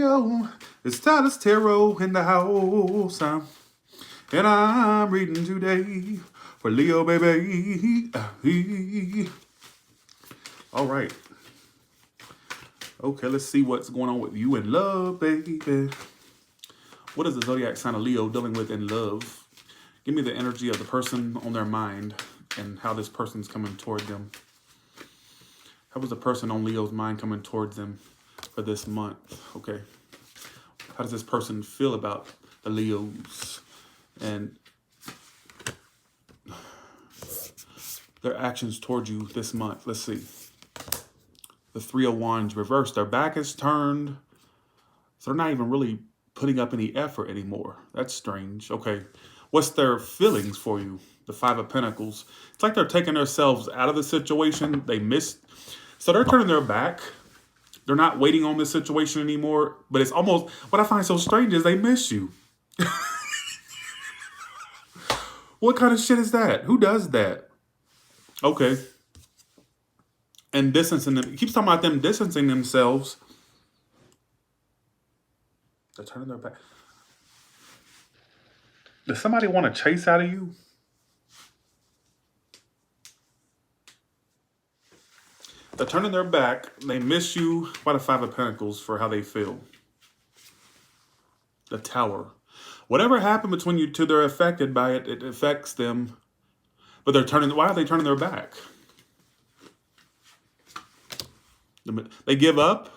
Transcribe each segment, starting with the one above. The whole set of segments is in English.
Leo. It's Tyler's Tarot in the house. And I'm reading today for Leo, baby. All right. Okay, let's see what's going on with you in love, baby. What is the zodiac sign of Leo dealing with in love? Give me the energy of the person on their mind and how this person's coming toward them. How was the person on Leo's mind coming towards them for this month? Okay. How does this person feel about the Leos and their actions towards you this month? Let's see. The Three of Wands reversed. Their back is turned. So they're not even really putting up any effort anymore. That's strange. Okay. What's their feelings for you? The Five of Pentacles. It's like they're taking themselves out of the situation. They missed. So they're turning their back. They're not waiting on this situation anymore. But it's almost, what I find so strange is they miss you. What kind of shit is that? Who does that? Okay. And distancing them. It keeps talking about them distancing themselves. They're turning their back. Does somebody want to chase out of you? They're turning their back. They miss you by the Five of Pentacles for how they feel. The Tower. Whatever happened between you two, they're affected by it. It affects them. But they're turning. Why are they turning their back? They give up.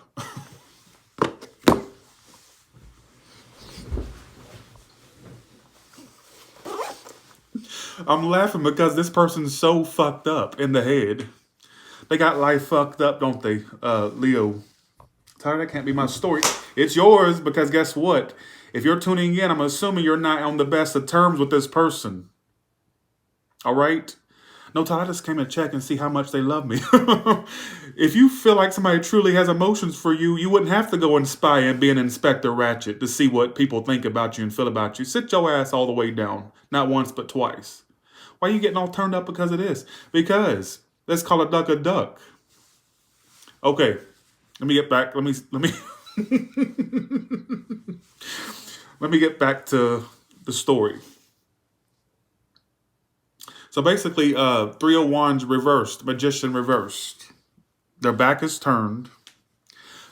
I'm laughing because this person's so fucked up in the head. They got life fucked up, don't they, Leo? Tyler, that can't be my story. It's yours because guess what? If you're tuning in, I'm assuming you're not on the best of terms with this person. All right? No, Tyler, I just came to check and see how much they love me. If you feel like somebody truly has emotions for you, you wouldn't have to go and spy and be an Inspector Ratchet to see what people think about you and feel about you. Sit your ass all the way down. Not once, but twice. Why are you getting all turned up because of this? Because let's call a duck a duck. Okay. Let me get back. Let me let me get back to the story. So basically, Three of Wands reversed, Magician reversed. Their back is turned.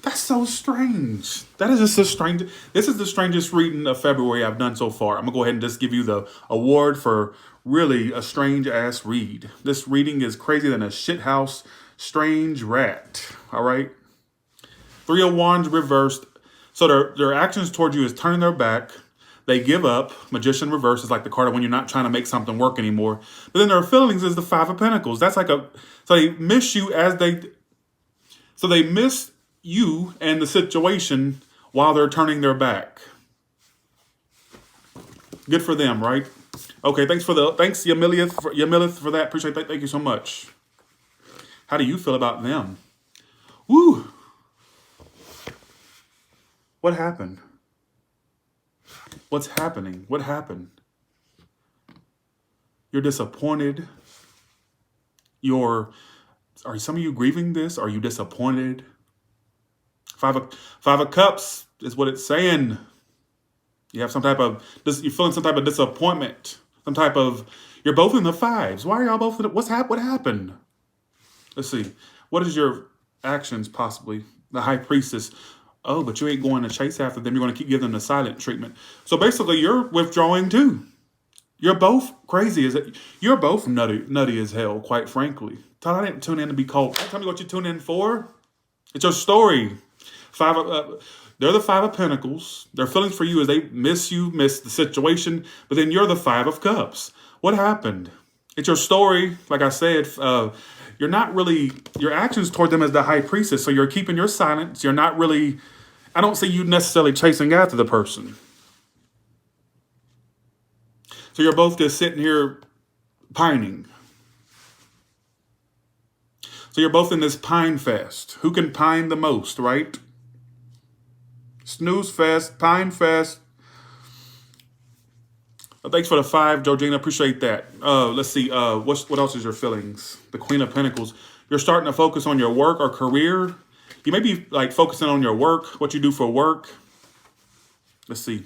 That's so strange. That is just so strange. This is the strangest reading of February I've done so far. I'm going to go ahead and just give you the award for really a strange-ass read. This reading is crazier than a shithouse strange rat. All right? Three of Wands reversed. So their actions towards you is turning their back. They give up. Magician reverse is like the card of when you're not trying to make something work anymore. But then their feelings is the Five of Pentacles. That's like so they miss you so they miss you and the situation while they're turning their back. Good for them, right? Okay, thanks Yamilith for that. Appreciate that. Thank you so much. How do you feel about them? Woo! What happened? What's happening? What happened? You're disappointed. Are some of you grieving this? Are you disappointed? Five of Cups is what it's saying. You have you're feeling some type of disappointment. You're both in the fives. Why are y'all both what happened? Let's see. What is your actions possibly? The High Priestess. Oh, but you ain't going to chase after them. You're going to keep giving them the silent treatment. So basically, you're withdrawing too. You're both crazy. You're both nutty as hell, quite frankly. Tyler, I didn't tune in to be cold. Tell me what you tune in for. It's your story. They're the Five of Pentacles. Their feelings for you is they miss you, miss the situation, but then you're the Five of Cups. What happened? It's your story. Like I said, you're not really, your actions toward them as the High Priestess, so you're keeping your silence. You're not really, I don't see you necessarily chasing after the person. So you're both just sitting here pining. So you're both in this pine fest. Who can pine the most, right? Snooze fest, pine fest. Thanks for the 5, Georgina. Appreciate that. Let's see. What else is your feelings? The Queen of Pentacles. You're starting to focus on your work or career. You may be like focusing on your work, what you do for work. Let's see.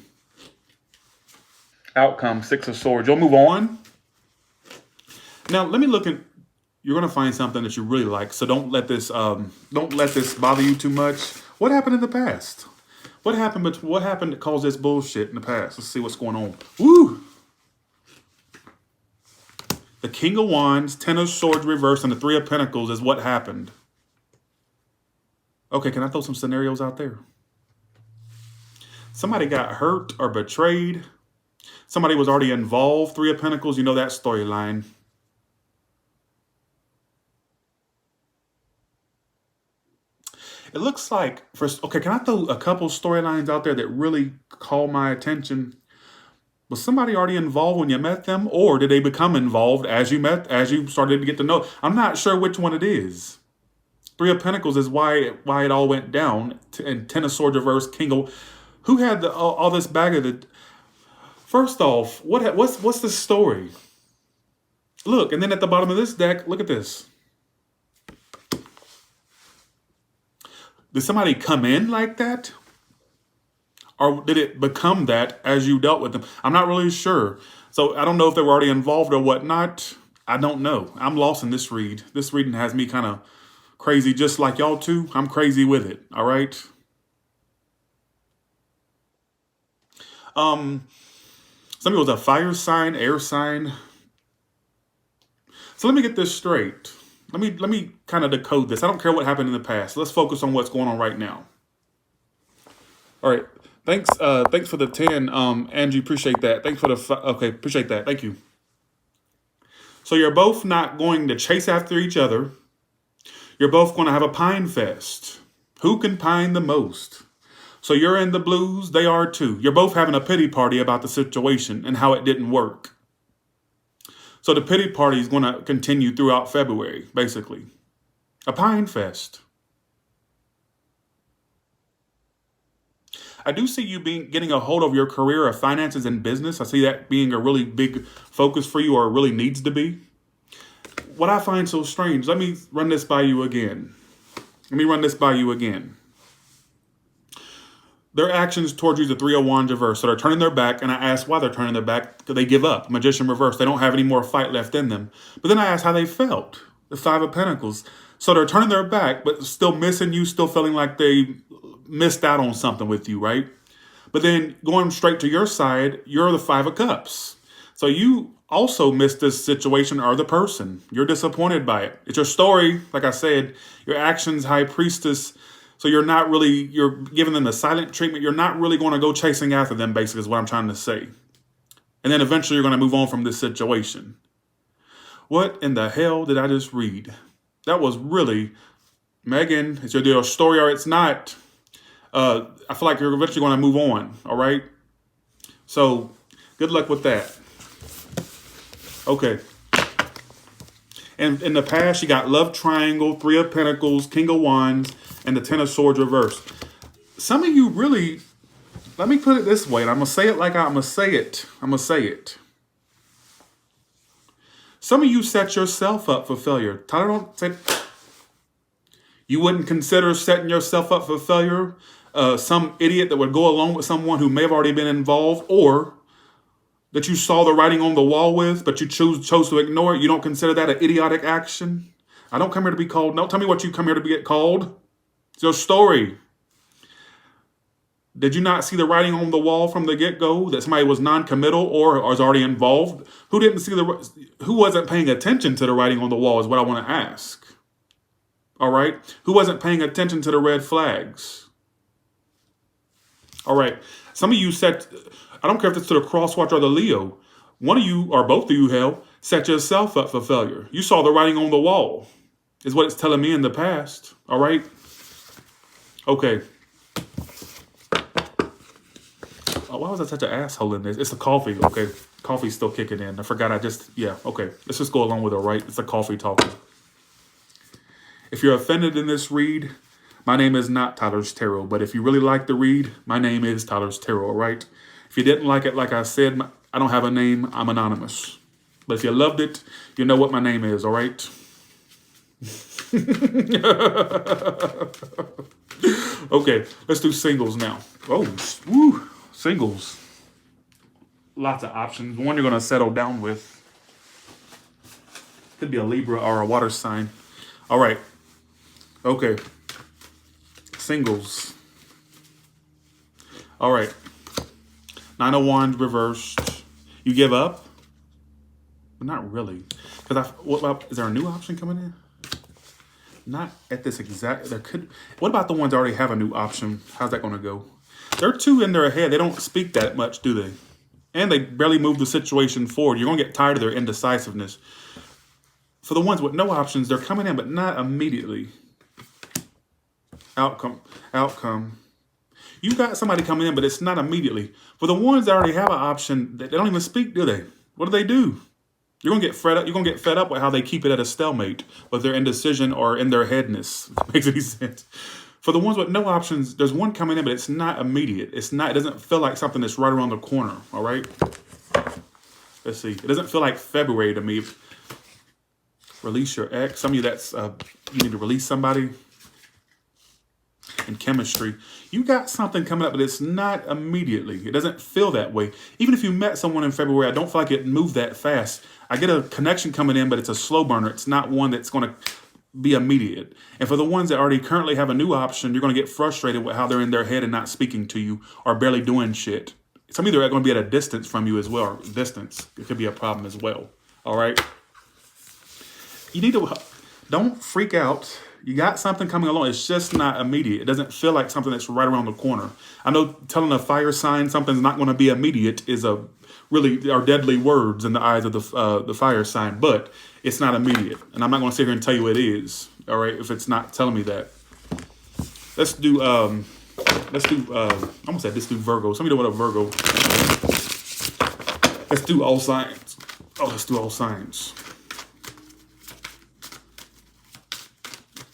Outcome, Six of Swords. You'll move on. Now let me look at. You're gonna find something that you really like. So don't let this bother you too much. What happened in the past? What happened? But what happened that caused this bullshit in the past? Let's see what's going on. Woo! The King of Wands, Ten of Swords reversed, and the Three of Pentacles is what happened. Okay, can I throw some scenarios out there? Somebody got hurt or betrayed. Somebody was already involved. Three of Pentacles, you know that storyline. It looks like, okay, can I throw a couple storylines out there that really call my attention? Was somebody already involved when you met them, or did they become involved as you started to get to know? I'm not sure which one it is. Three of Pentacles is why it all went down, and Ten of Swords reverse, King of... Who had all this bag of the... First off, what's the story? Look, and then at the bottom of this deck, look at this. Did somebody come in like that? Or did it become that as you dealt with them? I'm not really sure. So I don't know if they were already involved or whatnot. I don't know. I'm lost in this read. This reading has me kind of crazy, just like y'all too. I'm crazy with it, all right? Somebody was a fire sign, air sign. So let me get this straight. Let me kind of decode this. I don't care what happened in the past. Let's focus on what's going on right now. All right. Thanks for the 10, Angie. Appreciate that. Thanks for the okay. Appreciate that. Thank you. So you're both not going to chase after each other. You're both going to have a pine fest. Who can pine the most? So you're in the blues. They are too. You're both having a pity party about the situation and how it didn't work. So the pity party is going to continue throughout February, basically. A pine fest. I do see you getting a hold of your career or finances and business. I see that being a really big focus for you, or really needs to be. What I find so strange, let me run this by you again. Their actions towards you is the Three of Wands reverse. So they're turning their back, and I ask why they're turning their back. Because they give up. Magician reverse. They don't have any more fight left in them. But then I ask how they felt. The Five of Pentacles. So they're turning their back, but still missing you, still feeling like they missed out on something with you, right? But then going straight to your side, you're the Five of Cups. So you also missed this situation or the person. You're disappointed by it. It's your story, like I said, your actions, High Priestess. So you're giving them the silent treatment. You're not really going to go chasing after them, basically, is what I'm trying to say. And then eventually you're going to move on from this situation. What in the hell did I just read? That was really, Megan, it's your story or it's not. I feel like you're eventually going to move on, all right? So good luck with that. Okay. And in the past, you got Love Triangle, Three of Pentacles, King of Wands, and the Ten of Swords reversed. Some of you really, let me put it this way, and I'm going to say it like I'm going to say it. Some of you set yourself up for failure. Tyler, don't say, you wouldn't consider setting yourself up for failure. Some idiot that would go along with someone who may have already been involved, or that you saw the writing on the wall with, but you chose to ignore it. You don't consider that an idiotic action? I don't come here to be called. No, tell me what you come here to get called. It's your story. Did you not see the writing on the wall from the get-go that somebody was non-committal or was already involved? Who wasn't paying attention to the writing on the wall is what I want to ask. All right? Who wasn't paying attention to the red flags? All right. Some of you I don't care if it's to the crosswatch or the Leo. One of you, or both of you, hell, set yourself up for failure. You saw the writing on the wall, is what it's telling me in the past. All right? Okay. Oh, why was I such an asshole in this? It's the coffee, okay? Coffee's still kicking in. I forgot okay. Let's just go along with it, right? It's the coffee talking. If you're offended in this read, my name is not Tyler's Tarot. But if you really like the read, my name is Tyler's Tarot, all right? If you didn't like it, like I said, I don't have a name. I'm anonymous. But if you loved it, you know what my name is, all right? Okay, let's do singles now. Oh, woo, singles. Lots of options. One you're going to settle down with. Could be a Libra or a water sign. All right. Okay. Singles. All right. Nine of Wands reversed. You give up? But not really. Because is there a new option coming in? Not at this exact. There could. What about the ones that already have a new option? How's that going to go? They're two in their head. They don't speak that much, do they? And they barely move the situation forward. You're going to get tired of their indecisiveness. For the ones with no options, they're coming in, but not immediately. Outcome. You got somebody coming in, but it's not immediately. For the ones that already have an option, they don't even speak, do they? What do? You're gonna get fed up. You're gonna get fed up with how they keep it at a stalemate, with their indecision or in their headness. If that makes any sense. For the ones with no options, there's one coming in, but it's not immediate. It's not. It doesn't feel like something that's right around the corner. All right. Let's see. It doesn't feel like February to me. Release your ex. Some of you that's you need to release somebody. In chemistry, you got something coming up, but it's not immediately. It doesn't feel that way. Even if you met someone in February, I don't feel like it moved that fast. I get a connection coming in, but it's a slow burner. It's not one that's going to be immediate. And for the ones that already currently have a new option, you're going to get frustrated with how they're in their head and not speaking to you or barely doing shit. Some of you are going to be at a distance from you as well. Distance. It could be a problem as well. All right. You need to, don't freak out. You got something coming along. It's just not immediate. It doesn't feel like something that's right around the corner. I know telling a fire sign something's not going to be immediate is are deadly words in the eyes of the fire sign, but it's not immediate. And I'm not going to sit here and tell you it is. All right, if it's not telling me that. Let's do I almost said let's do Virgo. Some of you know what a Virgo. Let's do all signs. Oh, let's do all signs.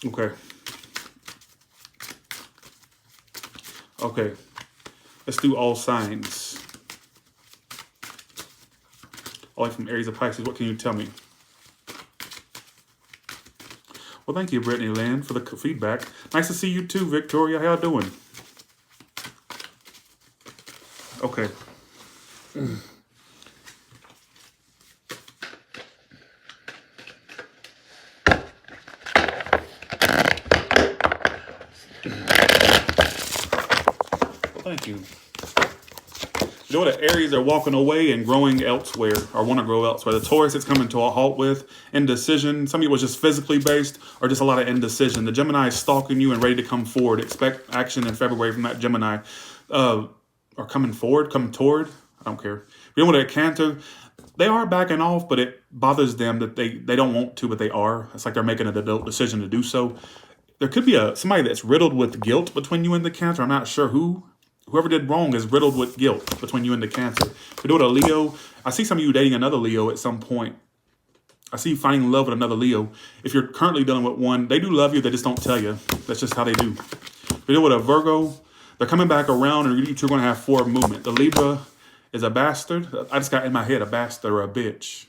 Okay. Let's do all signs. All from Aries of Pisces. What can you tell me? Well, thank you, Brittany Land, for the feedback. Nice to see you too, Victoria. How y'all doing? Okay. Thank you. You know what? The Aries are walking away and growing elsewhere, or want to grow elsewhere. The Taurus is coming to a halt with indecision. Some of it was just physically based, or just a lot of indecision. The Gemini is stalking you and ready to come forward. Expect action in February from that Gemini. Or coming toward. I don't care. You know what? A Cancer, they are backing off, but it bothers them that they don't want to, but they are. It's like they're making an adult decision to do so. There could be somebody that's riddled with guilt between you and the Cancer. I'm not sure who. Whoever did wrong is riddled with guilt between you and the Cancer. If you do it a Leo, I see some of you dating another Leo at some point. I see you finding love with another Leo. If you're currently dealing with one, they do love you, they just don't tell you. That's just how they do. If you deal with a Virgo, they're coming back around and you two are going to have forward movement. The Libra is a bastard. I just got in my head a bastard or a bitch.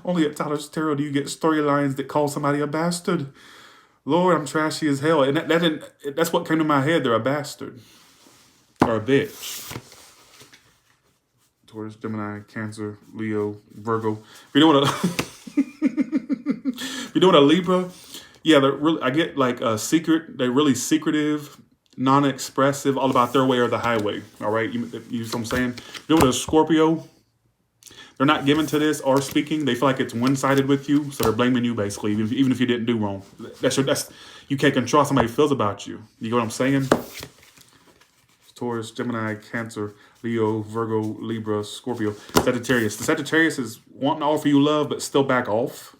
Only at Tyler's Tarot do you get storylines that call somebody a bastard. Lord, I'm trashy as hell. And that's what came to my head. They're a bastard. Or a bitch. Taurus, Gemini, Cancer, Leo, Virgo. If you're doing a Libra, yeah, they're really, I get like a secret. They're really secretive, non-expressive, all about their way or the highway. All right, you know what I'm saying? If you're doing a Scorpio, they're not given to this or speaking. They feel like it's one-sided with you, so they're blaming you basically, even if you didn't do wrong. You can't control how somebody feels about you. You get what I'm saying? Taurus, Gemini, Cancer, Leo, Virgo, Libra, Scorpio, Sagittarius. The Sagittarius is wanting to offer you love, but still back off.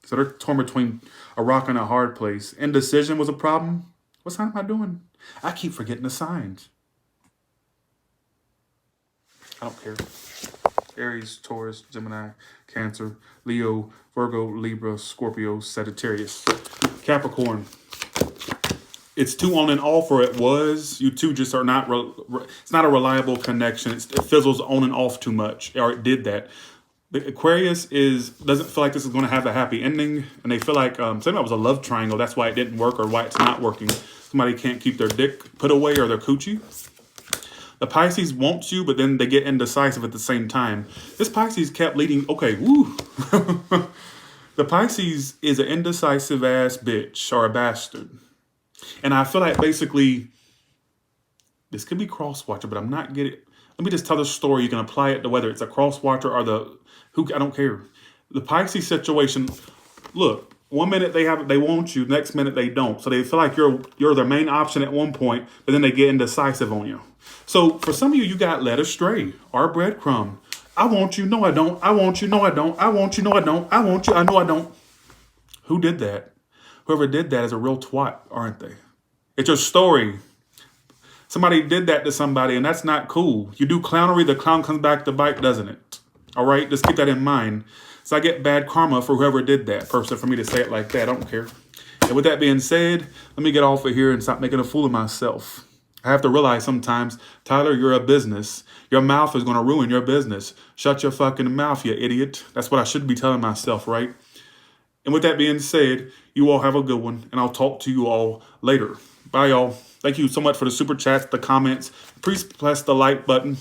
So they're torn between a rock and a hard place. Indecision was a problem. What sign am I doing? I keep forgetting the signs. I don't care. Aries, Taurus, Gemini, Cancer, Leo, Virgo, Libra, Scorpio, Sagittarius. Capricorn. It's too on and off, or it was. You two just are not. It's not a reliable connection. It fizzles on and off too much, or it did that. The Aquarius doesn't feel like this is going to have a happy ending, and they feel like something that was a love triangle. That's why it didn't work, or why it's not working. Somebody can't keep their dick put away or their coochie. The Pisces wants you, but then they get indecisive at the same time. This Pisces kept leading. Okay, woo. The Pisces is an indecisive ass bitch or a bastard. And I feel like basically, this could be cross-watcher, but I'm not getting. Let me just tell the story. You can apply it to whether it's a cross-watcher or I don't care. The Pisces situation, look, one minute they want you, next minute they don't. So they feel like you're their main option at one point, but then they get indecisive on you. So for some of you, you got led astray or breadcrumb. I want you, no I don't. I want you, no I don't. I want you, no I don't. I want you, I know I don't. Who did that? Whoever did that is a real twat, aren't they? It's your story. Somebody did that to somebody, and that's not cool. You do clownery, the clown comes back to bite, doesn't it? All right, just keep that in mind. So I get bad karma for whoever did that person, for me to say it like that. I don't care. And with that being said, let me get off of here and stop making a fool of myself. I have to realize sometimes, Tyler, you're a business. Your mouth is going to ruin your business. Shut your fucking mouth, you idiot. That's what I should be telling myself, right? And with that being said, you all have a good one, and I'll talk to you all later. Bye, y'all. Thank you so much for the super chats, the comments. Please press the like button.